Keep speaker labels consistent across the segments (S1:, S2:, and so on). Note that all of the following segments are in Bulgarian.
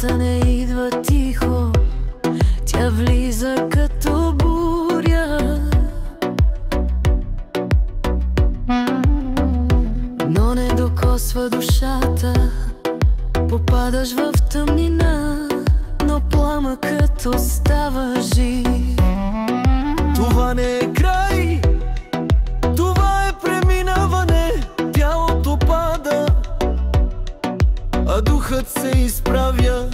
S1: Смъртта не идва тихо, тя влиза като буря, но не докосва душата. Попадаш в тъмнина, но пламъкът остава жив.
S2: Това не е край, това е преминаване. Тялото пада, а духът се изправя.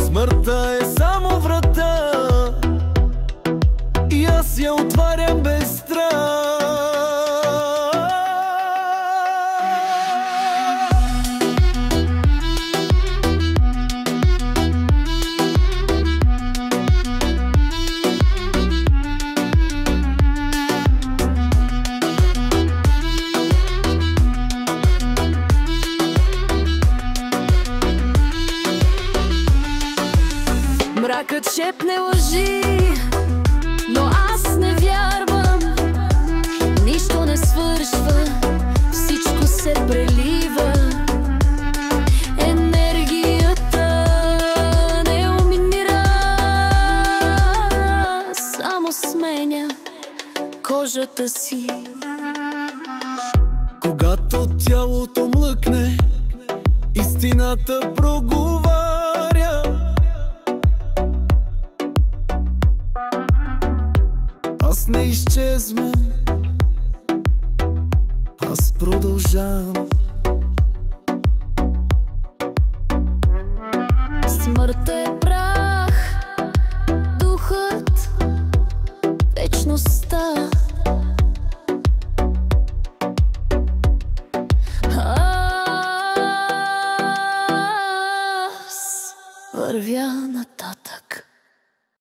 S2: Смъртта е само врата и аз я отварям без страх.
S1: Мракът шепне лъжи, но аз не вярвам. Нищо не свършва, всичко се прелива. Енергията не умира, само сменя кожата си.
S2: Когато тялото млъкне, истината проговаря. Аз не изчезвам, аз продължавам.
S1: Смъртта е прах, духът вечността. Аз вървя нататък.